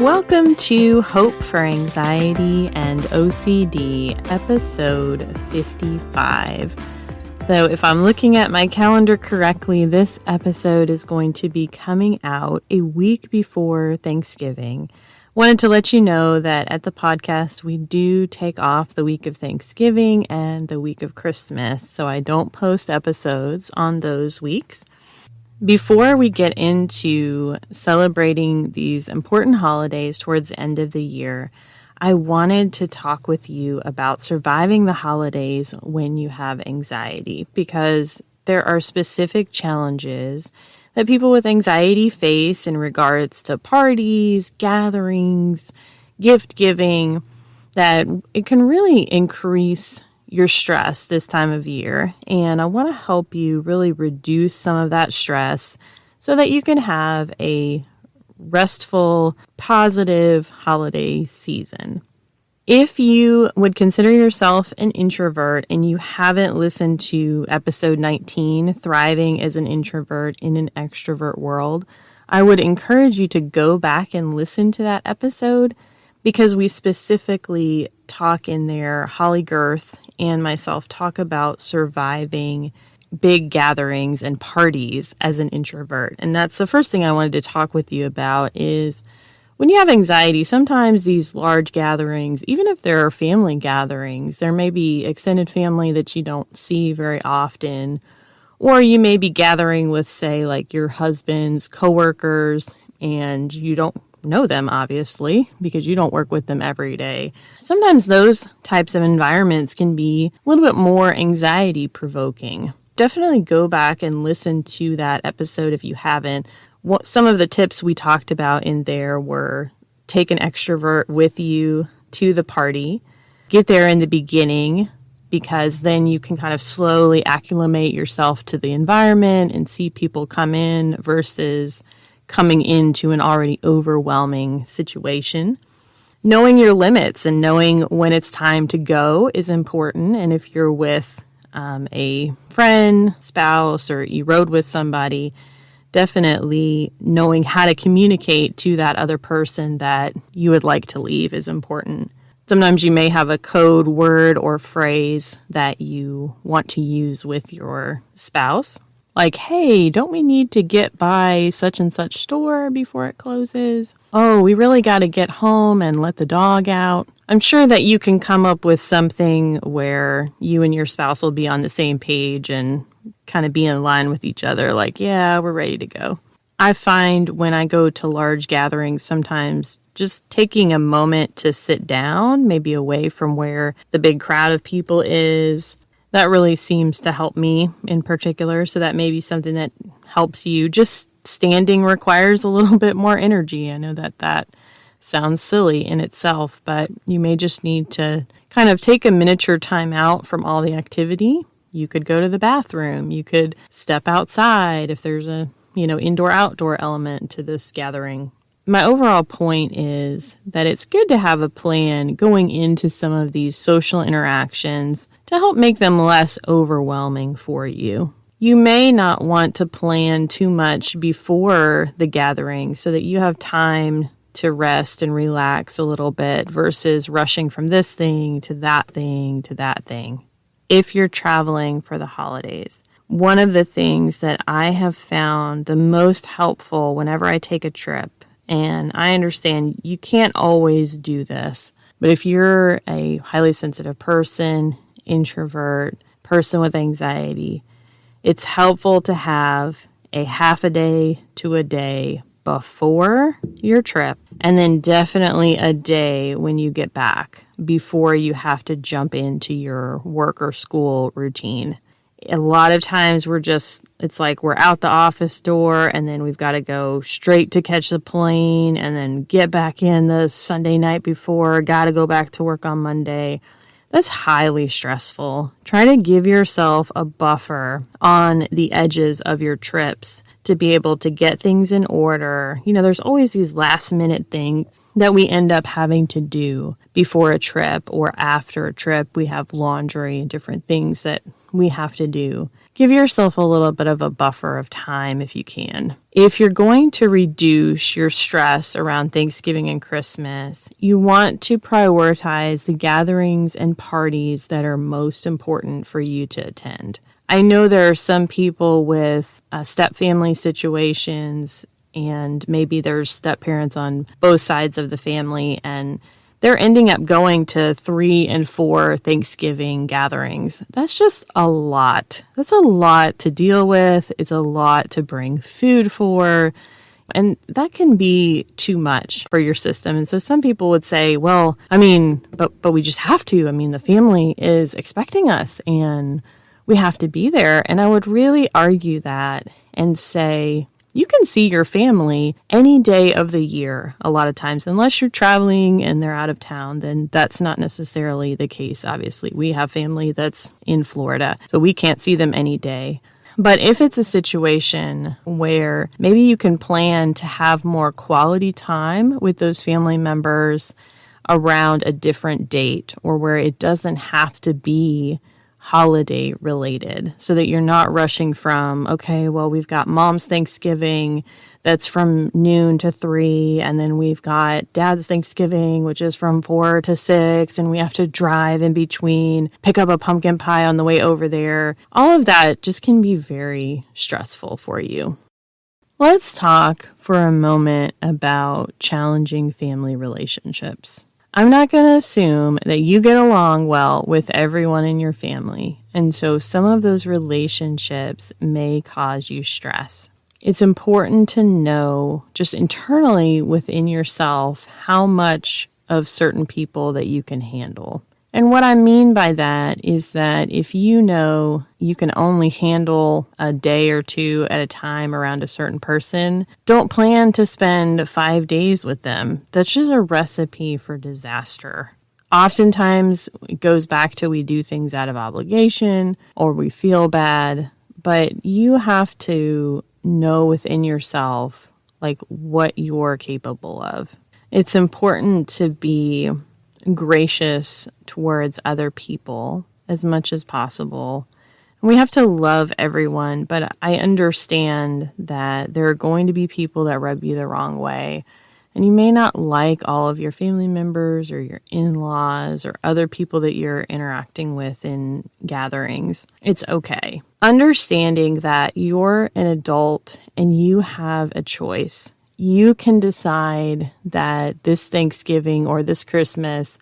Welcome to Hope for Anxiety and OCD, episode 55. So if I'm looking at my calendar correctly, this episode is going to be coming out a week before Thanksgiving. Wanted to let you know that at the podcast, we do take off the week of Thanksgiving and the week of Christmas, so I don't post episodes on those weeks. Before we get into celebrating these important holidays towards the end of the year, I wanted to talk with you about surviving the holidays when you have anxiety, because there are specific challenges that people with anxiety face in regards to parties, gatherings, gift giving, that it can really increase your stress this time of year. And I want to help you really reduce some of that stress so that you can have a restful, positive holiday season. If you would consider yourself an introvert and you haven't listened to episode 19, Thriving as an Introvert in an Extrovert World, I would encourage you to go back and listen to that episode, because we specifically talk in there, Holly Girth and myself talk about surviving big gatherings and parties as an introvert. And that's the first thing I wanted to talk with you about is when you have anxiety, sometimes these large gatherings, even if there are family gatherings, there may be extended family that you don't see very often, or you may be gathering with, say, like your husband's coworkers, and you don't know them, obviously, because you don't work with them every day. Sometimes those types of environments can be a little bit more anxiety provoking. Definitely go back and listen to that episode if you haven't. Some of the tips we talked about in there were take an extrovert with you to the party. Get there in the beginning, because then you can kind of slowly acclimate yourself to the environment and see people come in versus coming into an already overwhelming situation. Knowing your limits and knowing when it's time to go is important. And if you're with a friend, spouse, or you rode with somebody, definitely knowing how to communicate to that other person that you would like to leave is important. Sometimes you may have a code word or phrase that you want to use with your spouse. Like, hey, don't we need to get by such and such store before it closes? Oh, we really got to get home and let the dog out. I'm sure that you can come up with something where you and your spouse will be on the same page and kind of be in line with each other. Like, yeah, we're ready to go. I find when I go to large gatherings, sometimes just taking a moment to sit down, maybe away from where the big crowd of people is, that really seems to help me in particular. So that may be something that helps you. Just standing requires a little bit more energy. I know that sounds silly in itself, but you may just need to kind of take a miniature time out from all the activity. You could go to the bathroom. You could step outside if there's a, indoor-outdoor element to this gathering. My overall point is that it's good to have a plan going into some of these social interactions to help make them less overwhelming for you. You may not want to plan too much before the gathering so that you have time to rest and relax a little bit versus rushing from this thing to that thing to that thing. If you're traveling for the holidays, one of the things that I have found the most helpful whenever I take a trip, and I understand you can't always do this, but if you're a highly sensitive person, introvert, person with anxiety, it's helpful to have a half a day to a day before your trip, and then definitely a day when you get back before you have to jump into your work or school routine. A lot of times it's like we're out the office door and then we've got to go straight to catch the plane and then get back in the Sunday night before, got to go back to work on Monday. That's highly stressful. Try to give yourself a buffer on the edges of your trips to be able to get things in order. There's always these last minute things that we end up having to do before a trip or after a trip. We have laundry and different things that we have to do. Give yourself a little bit of a buffer of time if you can. If you're going to reduce your stress around Thanksgiving and Christmas, you want to prioritize the gatherings and parties that are most important for you to attend. I know there are some people with step-family situations, and maybe there's step-parents on both sides of the family, and they're ending up going to 3 and 4 Thanksgiving gatherings. That's just a lot. That's a lot to deal with. It's a lot to bring food for. And that can be too much for your system. And so some people would say, well, but we just have to. The family is expecting us and we have to be there. And I would really argue that and say, you can see your family any day of the year a lot of times. Unless you're traveling and they're out of town, then that's not necessarily the case, obviously. We have family that's in Florida, so we can't see them any day. But if it's a situation where maybe you can plan to have more quality time with those family members around a different date, or where it doesn't have to be holiday related, so that you're not rushing from, okay, well, we've got mom's Thanksgiving that's from noon to 3, and then we've got dad's Thanksgiving, which is from 4 to 6, and we have to drive in between, pick up a pumpkin pie on the way over there. All of that just can be very stressful for you. Let's talk for a moment about challenging family relationships. I'm not going to assume that you get along well with everyone in your family, and so some of those relationships may cause you stress. It's important to know just internally within yourself how much of certain people that you can handle. And what I mean by that is that if you know you can only handle a day or 2 at a time around a certain person, don't plan to spend 5 days with them. That's just a recipe for disaster. Oftentimes, it goes back to we do things out of obligation or we feel bad, but you have to know within yourself what you're capable of. It's important to be gracious towards other people as much as possible. And we have to love everyone, but I understand that there are going to be people that rub you the wrong way. And you may not like all of your family members or your in-laws or other people that you're interacting with in gatherings. It's okay. Understanding that you're an adult and you have a choice. You can decide that this Thanksgiving or this Christmas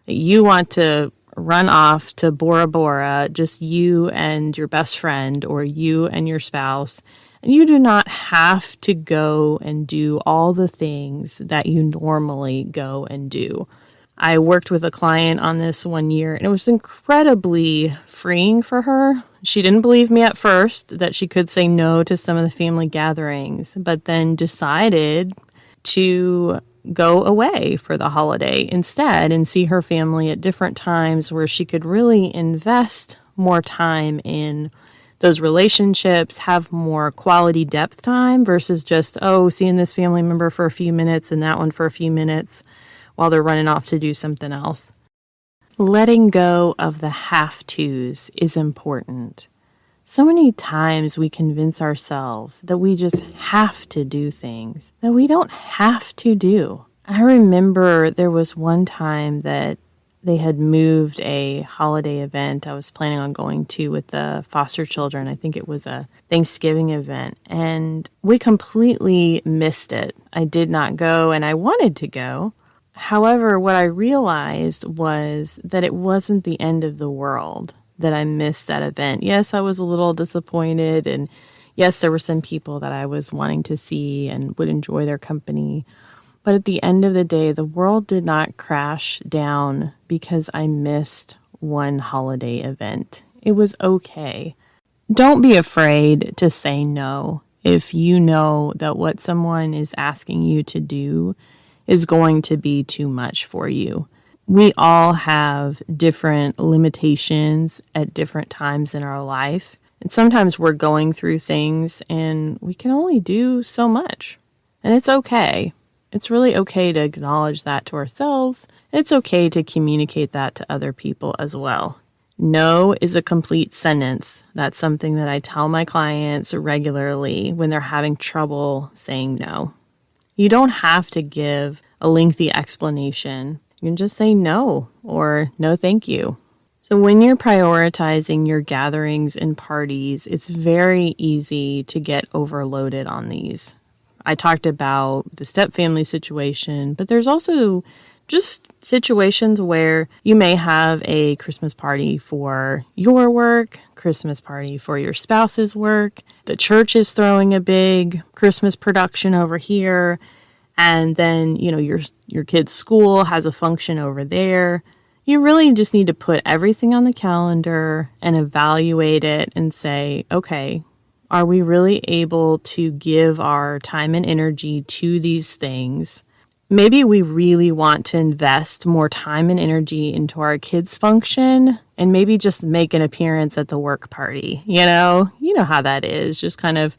that you want to run off to Bora Bora, just you and your best friend or you and your spouse. And you do not have to go and do all the things that you normally go and do. I worked with a client on this one year, and it was incredibly freeing for her. She didn't believe me at first that she could say no to some of the family gatherings, but then decided to go away for the holiday instead and see her family at different times where she could really invest more time in those relationships, have more quality depth time versus just, seeing this family member for a few minutes and that one for a few minutes while they're running off to do something else. Letting go of the have-tos is important. So many times we convince ourselves that we just have to do things that we don't have to do. I remember there was one time that they had moved a holiday event I was planning on going to with the foster children. I think it was a Thanksgiving event, and we completely missed it. I did not go, and I wanted to go. However, what I realized was that it wasn't the end of the world that I missed that event. Yes, I was a little disappointed, and yes, there were some people that I was wanting to see and would enjoy their company. But at the end of the day, the world did not crash down because I missed one holiday event. It was okay. Don't be afraid to say no if you know that what someone is asking you to do is going to be too much for you. We all have different limitations at different times in our life. And sometimes we're going through things and we can only do so much. And it's okay. It's really okay to acknowledge that to ourselves. It's okay to communicate that to other people as well. No is a complete sentence. That's something that I tell my clients regularly when they're having trouble saying no. You don't have to give a lengthy explanation. You can just say no or no thank you. So when you're prioritizing your gatherings and parties, it's very easy to get overloaded on these. I talked about the stepfamily situation, but there's also just situations where you may have a Christmas party for your work, Christmas party for your spouse's work. The church is throwing a big Christmas production over here. And then, your kid's school has a function over there. You really just need to put everything on the calendar and evaluate it and say, okay, are we really able to give our time and energy to these things? Maybe we really want to invest more time and energy into our kids' function and maybe just make an appearance at the work party. You know how that is. Just kind of,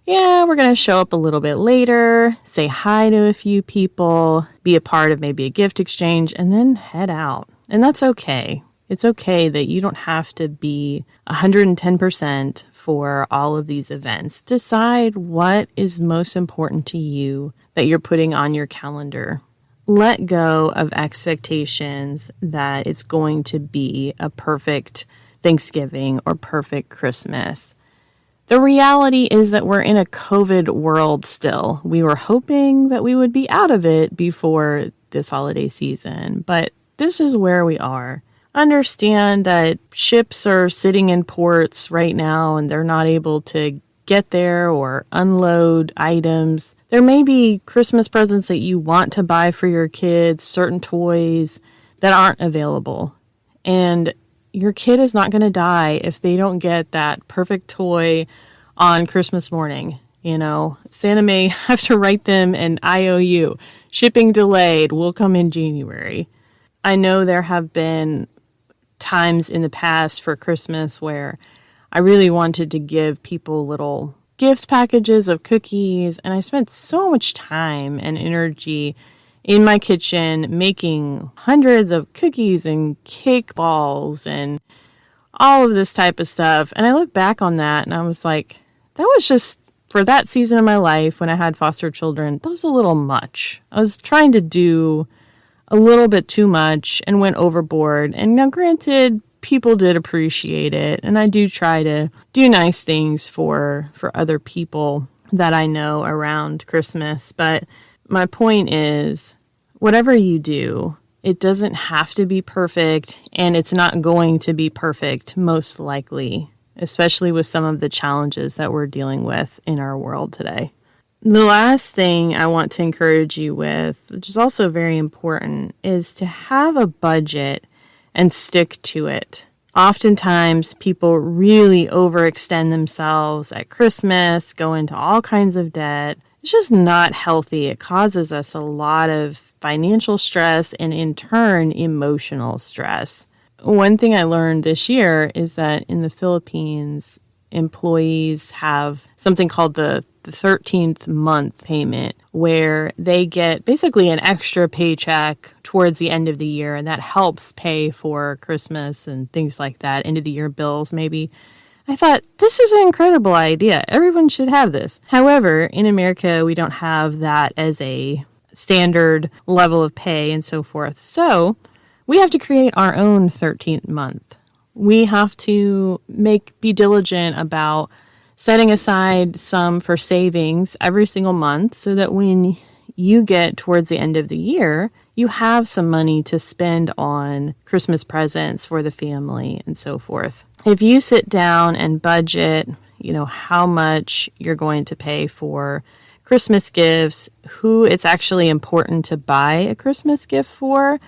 we're going to show up a little bit later, say hi to a few people, be a part of maybe a gift exchange, and then head out. And that's okay. It's okay that you don't have to be 110% for all of these events. Decide what is most important to you that you're putting on your calendar. Let go of expectations that it's going to be a perfect Thanksgiving or perfect Christmas. The reality is that we're in a COVID world still. We were hoping that we would be out of it before this holiday season, but this is where we are. Understand that ships are sitting in ports right now and they're not able to get there or unload items. There may be Christmas presents that you want to buy for your kids, certain toys that aren't available. And your kid is not going to die if they don't get that perfect toy on Christmas morning. Santa may have to write them an IOU. Shipping delayed, will come in January. I know there have been times in the past for Christmas where I really wanted to give people little gifts packages of cookies, and I spent so much time and energy in my kitchen making hundreds of cookies and cake balls and all of this type of stuff. And I look back on that and I was like, that was just, for that season of my life when I had foster children, that was a little much. I was trying to do a little bit too much and went overboard. And now granted, people did appreciate it. And I do try to do nice things for other people that I know around Christmas. But my point is, whatever you do, it doesn't have to be perfect, and it's not going to be perfect, most likely, especially with some of the challenges that we're dealing with in our world today. The last thing I want to encourage you with, which is also very important, is to have a budget and stick to it. Oftentimes, people really overextend themselves at Christmas, go into all kinds of debt. It's just not healthy. It causes us a lot of financial stress and, in turn, emotional stress. One thing I learned this year is that in the Philippines, employees have something called the 13th month payment, where they get basically an extra paycheck towards the end of the year, and that helps pay for Christmas and things like that, end of the year bills maybe. I thought, this is an incredible idea. Everyone should have this. However, in America, we don't have that as a standard level of pay and so forth. So we have to create our own 13th month. We have to be diligent about setting aside some for savings every single month so that when you get towards the end of the year, you have some money to spend on Christmas presents for the family and so forth. If you sit down and budget, how much you're going to pay for Christmas gifts, who it's actually important to buy a Christmas gift for,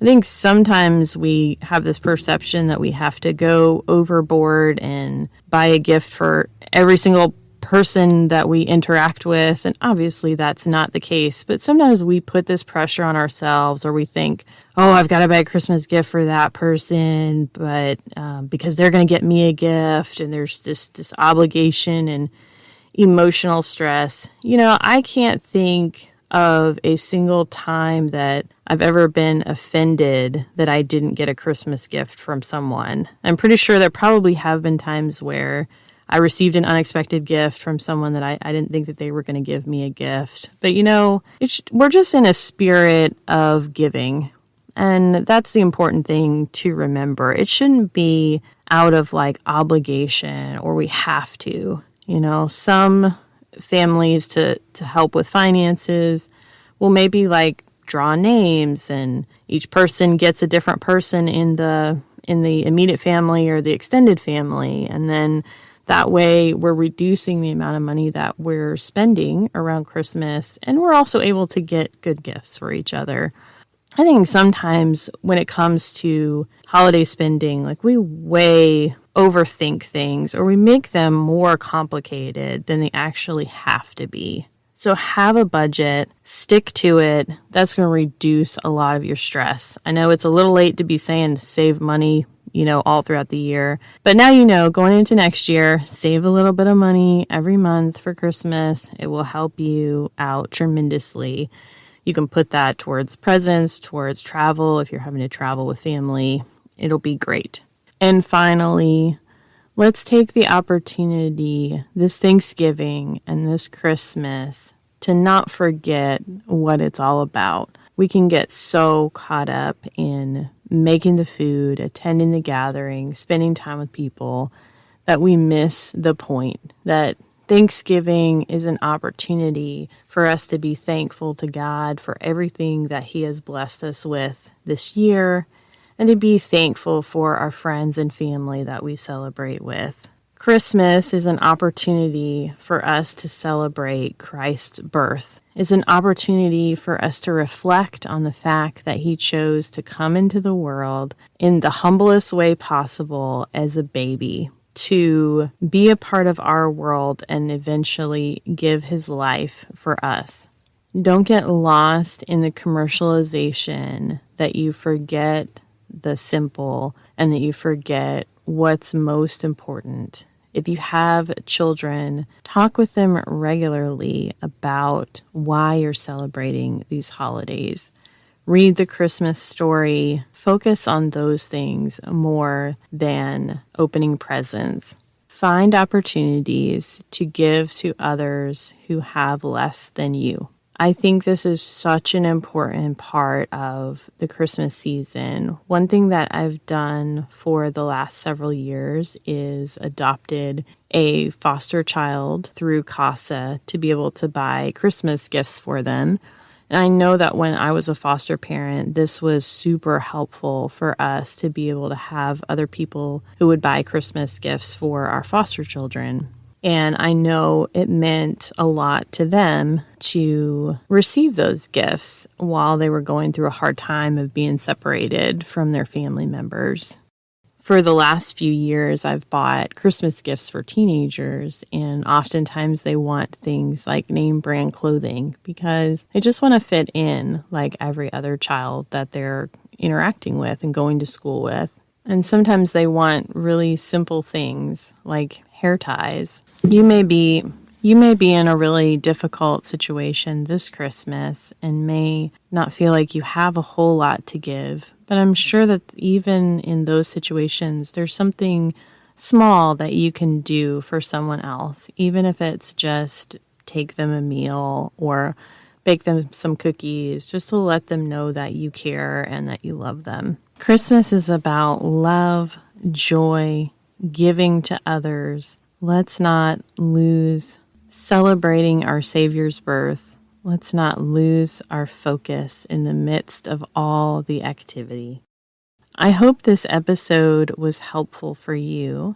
I think sometimes we have this perception that we have to go overboard and buy a gift for every single person that we interact with. And obviously that's not the case. But sometimes we put this pressure on ourselves, or we think, oh, I've got to buy a Christmas gift for that person, but because they're going to get me a gift, and there's this obligation and emotional stress. I can't think of a single time that I've ever been offended that I didn't get a Christmas gift from someone. I'm pretty sure there probably have been times where I received an unexpected gift from someone that I didn't think that they were going to give me a gift. But we're just in a spirit of giving. And that's the important thing to remember. It shouldn't be out of like obligation or we have to. Some families to help with finances will maybe like draw names, and each person gets a different person in the immediate family or the extended family. And then that way we're reducing the amount of money that we're spending around Christmas, and we're also able to get good gifts for each other. I think sometimes when it comes to holiday spending, like we way overthink things or we make them more complicated than they actually have to be. So have a budget, stick to it. That's going to reduce a lot of your stress. I know it's a little late to be saying save money, all throughout the year. But now going into next year, save a little bit of money every month for Christmas. It will help you out tremendously. You can put that towards presents, towards travel. If you're having to travel with family, it'll be great. And finally, let's take the opportunity this Thanksgiving and this Christmas to not forget what it's all about. We can get so caught up in making the food, attending the gathering, spending time with people that we miss the point that Thanksgiving is an opportunity for us to be thankful to God for everything that He has blessed us with this year, and to be thankful for our friends and family that we celebrate with. Christmas is an opportunity for us to celebrate Christ's birth. It's an opportunity for us to reflect on the fact that He chose to come into the world in the humblest way possible as a baby, to be a part of our world and eventually give His life for us. Don't get lost in the commercialization that you forget the simple and that you forget what's most important. If you have children, talk with them regularly about why you're celebrating these holidays. Read the Christmas story. Focus on those things more than opening presents. Find opportunities to give to others who have less than you. I think this is such an important part of the Christmas season. One thing that I've done for the last several years is adopted a foster child through CASA to be able to buy Christmas gifts for them. And I know that when I was a foster parent, this was super helpful for us to be able to have other people who would buy Christmas gifts for our foster children. And I know it meant a lot to them to receive those gifts while they were going through a hard time of being separated from their family members. For the last few years, I've bought Christmas gifts for teenagers, and oftentimes they want things like name brand clothing because they just want to fit in like every other child that they're interacting with and going to school with. And sometimes they want really simple things like hair ties. You may be in a really difficult situation this Christmas and may not feel like you have a whole lot to give. But I'm sure that even in those situations, there's something small that you can do for someone else, even if it's just take them a meal or bake them some cookies, just to let them know that you care and that you love them. Christmas is about love, joy, giving to others. Let's not lose celebrating our Savior's birth. Let's not lose our focus in the midst of all the activity. I hope this episode was helpful for you.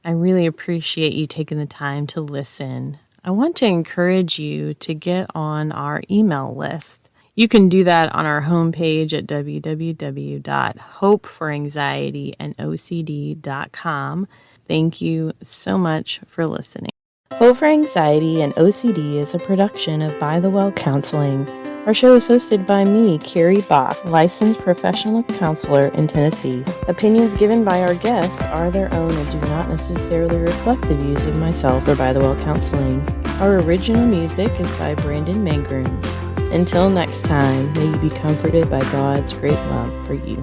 I really appreciate you taking the time to listen. I want to encourage you to get on our email list. You can do that on our homepage at www.hopeforanxietyandocd.com. Thank you so much for listening. Hope for Anxiety and OCD is a production of By the Well Counseling. Our show is hosted by me, Carrie Bach, licensed professional counselor in Tennessee. Opinions given by our guests are their own and do not necessarily reflect the views of myself or By the Well Counseling. Our original music is by Brandon Mangroom. Until next time, may you be comforted by God's great love for you.